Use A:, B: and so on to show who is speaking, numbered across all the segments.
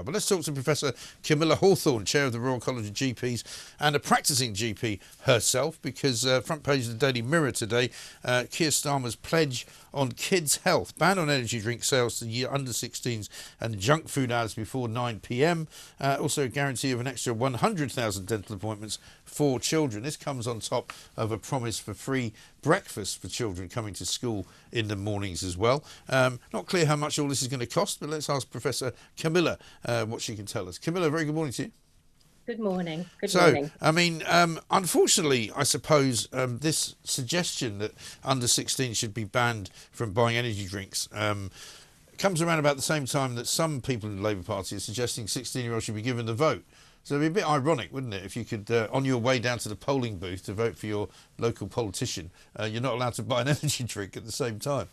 A: But let's talk to Professor Camilla Hawthorne, Chair of the Royal College of GPs and a practising GP herself, because front page of the Daily Mirror today, Keir Starmer's pledge on kids' health, ban on energy drink sales to the under-16s and junk food hours before 9 p.m. Also a guarantee of an extra 100,000 dental appointments for children. This comes on top of a promise for free breakfast for children coming to school in the mornings as well. Not clear how much all this is going to cost, but let's ask Professor Camilla what she can tell us. Camilla, very good morning to you.
B: Good morning. Good morning.
A: I mean, unfortunately, I suppose this suggestion that under-16 should be banned from buying energy drinks comes around about the same time that some people in the Labour Party are suggesting 16-year-olds should be given the vote. So it'd be a bit ironic, wouldn't it, if you could, on your way down to the polling booth to vote for your local politician, you're not allowed to buy an energy drink at the same time.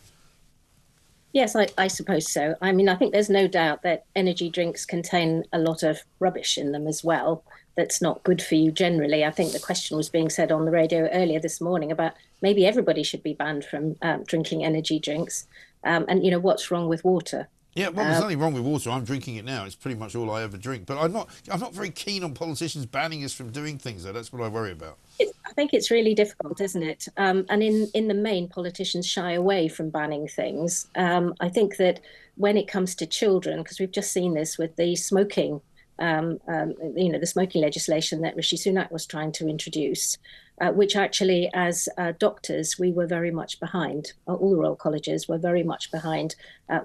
B: Yes, I suppose so. I mean, I think there's no doubt that energy drinks contain a lot of rubbish in them as well that's not good for you generally. I think the question was being said on the radio earlier this morning about maybe everybody should be banned from drinking energy drinks. And, you know, what's wrong with water?
A: Yeah, well, there's nothing wrong with water. I'm drinking it now. It's pretty much all I ever drink. But I'm not very keen on politicians banning us from doing things, though. That's what I worry about.
B: I think it's really difficult, isn't it? And in the main, politicians shy away from banning things. I think that when it comes to children, because we've just seen this with the smoking, the smoking legislation that Rishi Sunak was trying to introduce, which actually, as doctors, we were very much behind. All the Royal Colleges were very much behind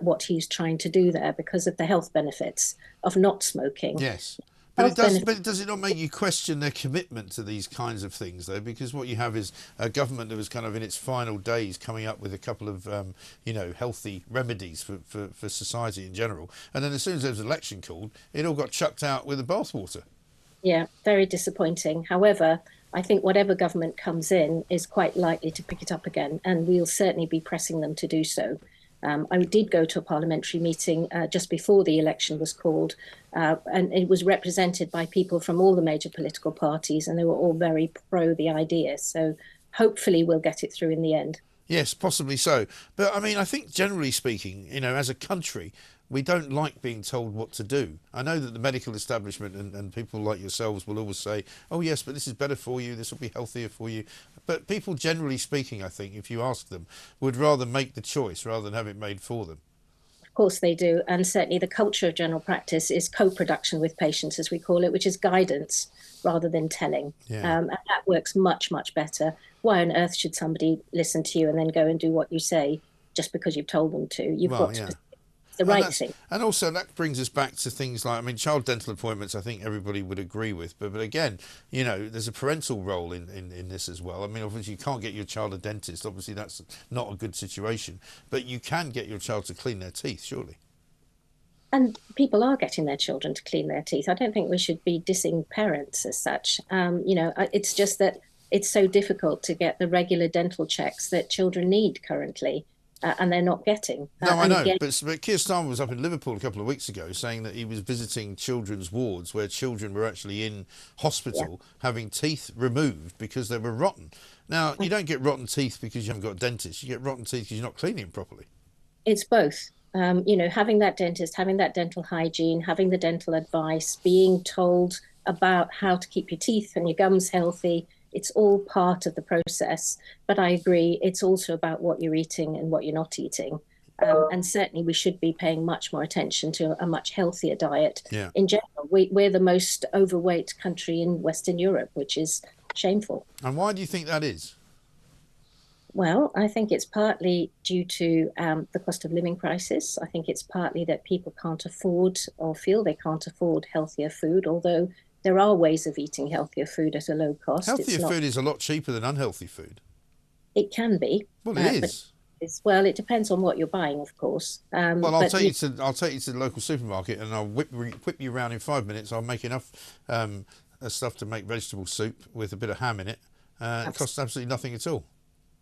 B: what he's trying to do there because of the health benefits of not smoking.
A: Yes. But does it not make you question their commitment to these kinds of things, though? Because what you have is a government that was kind of in its final days coming up with a couple of, healthy remedies for society in general. And then as soon as there was an election called, it all got chucked out with the bathwater. Yeah,
B: very disappointing. However, I think whatever government comes in is quite likely to pick it up again, and we'll certainly be pressing them to do so. I did go to a parliamentary meeting just before the election was called, and it was represented by people from all the major political parties, and they were all very pro the idea. So hopefully we'll get it through in the end.
A: Yes, possibly so. But I mean, I think generally speaking, as a country, we don't like being told what to do. I know that the medical establishment and people like yourselves will always say, oh yes, but this is better for you, this will be healthier for you. But people generally speaking, I think, if you ask them, would rather make the choice rather than have it made for them.
B: Of course they do. And certainly the culture of general practice is co-production with patients, as we call it, which is guidance rather than telling.
A: Yeah.
B: And that works much, much better. Why on earth should somebody listen to you and then go and do what you say just because you've told them to? You've got to the right thing.
A: And also that brings us back to things like, child dental appointments, I think everybody would agree with. But again, there's a parental role in this as well. Obviously you can't get your child a dentist. Obviously that's not a good situation. But you can get your child to clean their teeth, surely.
B: And people are getting their children to clean their teeth. I don't think we should be dissing parents as such. It's just that it's so difficult to get the regular dental checks that children need currently. And they're not getting.
A: No, I know, but Keir Starmer was up in Liverpool a couple of weeks ago saying that he was visiting children's wards where children were actually in hospital having teeth removed because they were rotten. Now, you don't get rotten teeth because you haven't got a dentist. You get rotten teeth because you're not cleaning them properly.
B: It's both. Having that dentist, having that dental hygiene, having the dental advice, being told about how to keep your teeth and your gums healthy. It's all part of the process. But I agree, it's also about what you're eating and what you're not eating. And certainly we should be paying much more attention to a much healthier diet.
A: Yeah.
B: In general, we're the most overweight country in Western Europe, which is shameful.
A: And why do you think that is?
B: Well, I think it's partly due to the cost of living crisis. I think it's partly that people can't afford or feel they can't afford healthier food, although there are ways of eating healthier food at a low cost.
A: Healthier food is a lot cheaper than unhealthy food.
B: It can be.
A: Well, it is.
B: Well, it depends on what you're buying, of course.
A: I'll take you to the local supermarket and I'll whip you around in 5 minutes. I'll make enough stuff to make vegetable soup with a bit of ham in it. It costs absolutely nothing at all.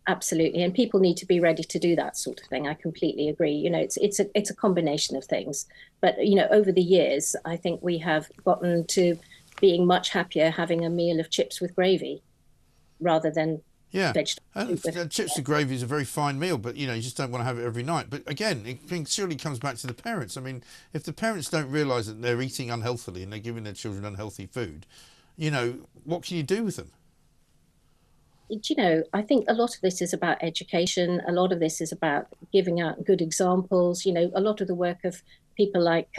B: Absolutely, and people need to be ready to do that sort of thing. I completely agree. It's a combination of things. But over the years, I think we have gotten to being much happier having a meal of chips with gravy rather than
A: Yeah,
B: vegetable
A: and
B: soup with.
A: chips and gravy is a very fine meal, but you know you just don't want to have it every night. But again, surely comes back to the parents. I mean, if the parents don't realise that they're eating unhealthily and they're giving their children unhealthy food, you know, what can you do with them?
B: I think a lot of this is about education. A lot of this is about giving out good examples. A lot of the work of people like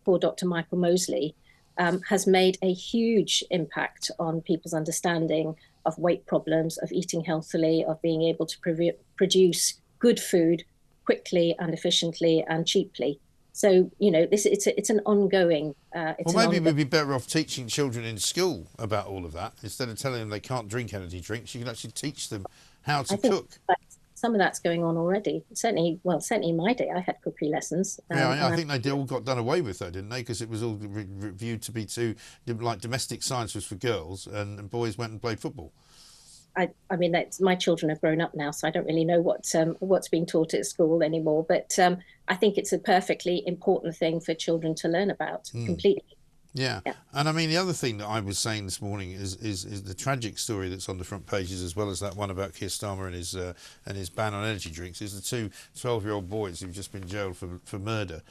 B: poor Dr. Michael Mosley has made a huge impact on people's understanding of weight problems, of eating healthily, of being able to produce good food quickly and efficiently and cheaply. So, it's an ongoing.
A: Well, maybe we'd be better off teaching children in school about all of that instead of telling them they can't drink energy drinks. You can actually teach them how to
B: I think
A: cook.
B: some of that's going on already. Certainly, in my day, I had cookery lessons.
A: Yeah, I think they all got done away with, though, didn't they? Because it was all viewed to be too, like domestic science was for girls, and boys went and played football.
B: I mean, my children have grown up now, so I don't really know what's being taught at school anymore. But I think it's a perfectly important thing for children to learn about completely.
A: Yeah.
B: Yeah.
A: And I mean, the other thing that I was saying this morning is the tragic story that's on the front pages, as well as that one about Keir Starmer and his ban on energy drinks, is the two 12-year-old boys who've just been jailed for murder,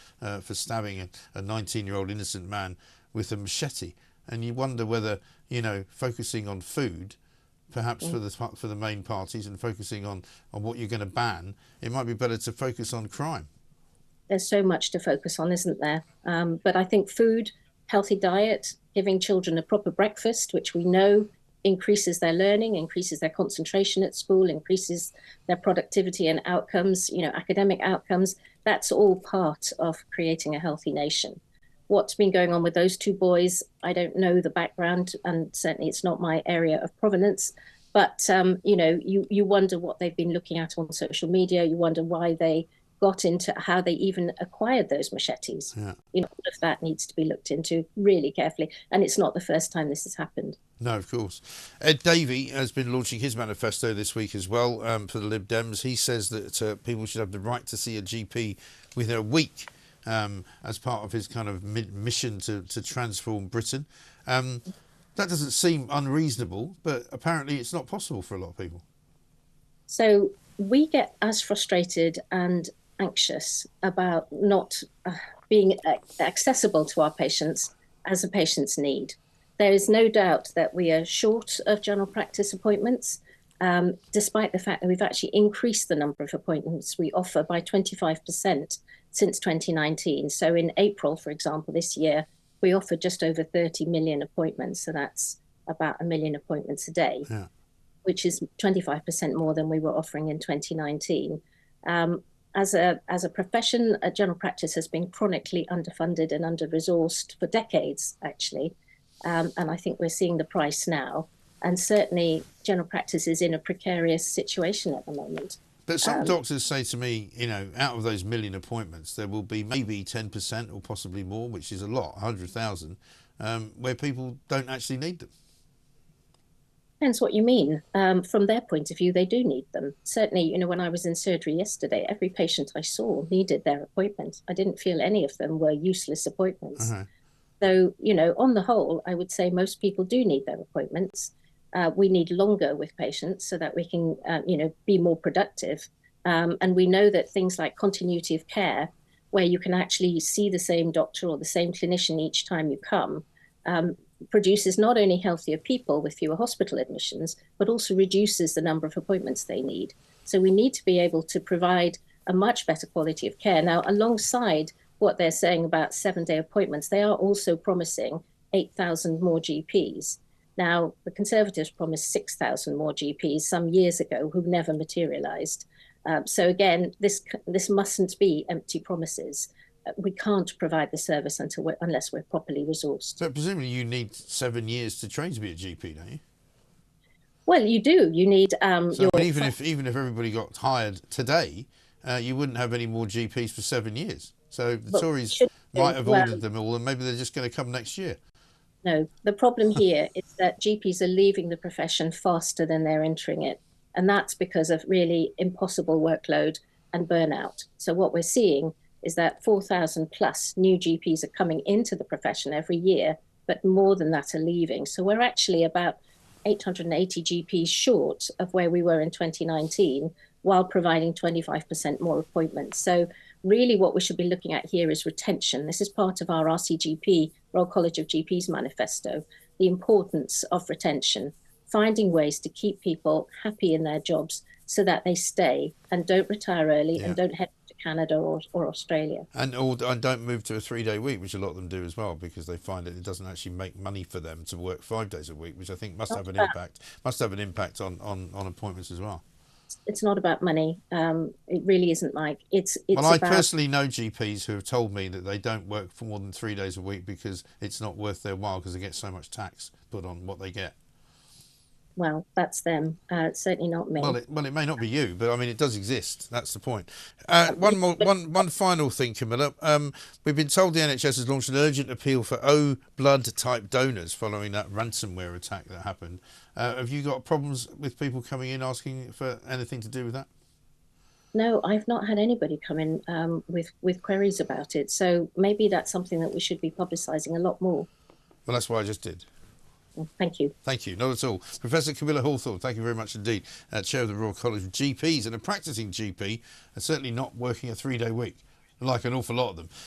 A: for stabbing a 19-year-old innocent man with a machete. And you wonder whether, focusing on food, perhaps for the main parties, and focusing on what you're going to ban, it might be better to focus on crime.
B: There's so much to focus on, isn't there? But I think food, healthy diet, giving children a proper breakfast, which we know increases their learning, increases their concentration at school, increases their productivity and outcomes, academic outcomes. That's all part of creating a healthy nation. What's been going on with those two boys, I don't know the background, and certainly it's not my area of provenance. But you wonder what they've been looking at on social media. You wonder why they got into how they even acquired those machetes.
A: Yeah.
B: All of that needs to be looked into really carefully, and it's not the first time this has happened.
A: No, of course. Ed Davey has been launching his manifesto this week as well, for the Lib Dems. He says that people should have the right to see a GP within a week, as part of his kind of mission to transform Britain. That doesn't seem unreasonable, but apparently it's not possible for a lot of people.
B: So we get as frustrated and anxious about not being accessible to our patients as the patients need. There is no doubt that we are short of general practice appointments, despite the fact that we've actually increased the number of appointments we offer by 25% since 2019. So in April, for example, this year, we offered just over 30 million appointments. So that's about 1 million appointments a day,
A: Yeah.
B: which is 25% more than we were offering in 2019. As a profession, general practice has been chronically underfunded and under-resourced for decades, actually. And I think we're seeing the price now. And certainly general practice is in a precarious situation at the moment.
A: But some doctors say to me, out of those 1 million appointments, there will be maybe 10% or possibly more, which is a lot, 100,000, where people don't actually need them.
B: Depends what you mean. From their point of view, they do need them. Certainly, when I was in surgery yesterday, every patient I saw needed their appointment. I didn't feel any of them were useless appointments.
A: Uh-huh.
B: So, on the whole, I would say most people do need their appointments. We need longer with patients so that we can, be more productive. And we know that things like continuity of care, where you can actually see the same doctor or the same clinician each time you come, produces not only healthier people with fewer hospital admissions, but also reduces the number of appointments they need. So we need to be able to provide a much better quality of care. Now, alongside what they're saying about 7-day appointments, they are also promising 8,000 more GPs. Now, the Conservatives promised 6,000 more GPs some years ago who never materialised. So again, this mustn't be empty promises. We can't provide the service unless we're properly resourced.
A: So presumably you need 7 years to train to be a GP, don't you?
B: Well, you do. You need
A: even if everybody got hired today, you wouldn't have any more GPs for 7 years. So the Tories might have ordered them all, and maybe they're just going to come next year.
B: No, the problem here is that GPs are leaving the profession faster than they're entering it. And that's because of really impossible workload and burnout. So what we're seeing is that 4,000 plus new GPs are coming into the profession every year, but more than that are leaving. So we're actually about 880 GPs short of where we were in 2019, while providing 25% more appointments. So really what we should be looking at here is retention. This is part of our RCGP, Royal College of GPs manifesto, the importance of retention, finding ways to keep people happy in their jobs so that they stay and don't retire early
A: Yeah.
B: and don't head to Canada or Australia.
A: And don't move to a 3-day week, which a lot of them do as well, because they find that it doesn't actually make money for them to work 5 days a week, which I think must
B: Not
A: have an
B: about,
A: impact. On appointments as well.
B: it's not about money. It really isn't, Mike.
A: Well,
B: It's
A: I
B: about
A: personally know GPs who have told me that they don't work for more than 3 days a week because it's not worth their while because they get so much tax put on what they get.
B: well, that's them. Certainly not me.
A: It may not be you, but I mean, it does exist. That's the point.
B: Yeah,
A: One final thing, Camilla. We've been told the NHS has launched an urgent appeal for O blood type donors following that ransomware attack that happened. Have you got problems with people coming in asking for anything to do with that?
B: no, I've not had anybody come in with queries about it. So maybe that's something that we should be publicising a lot more.
A: Well, that's what I just did.
B: Thank you.
A: Thank you. Not at all. Professor Camilla Hawthorne, thank you very much indeed. Chair of the Royal College of GPs and a practising GP, and certainly not working a 3-day week, like an awful lot of them.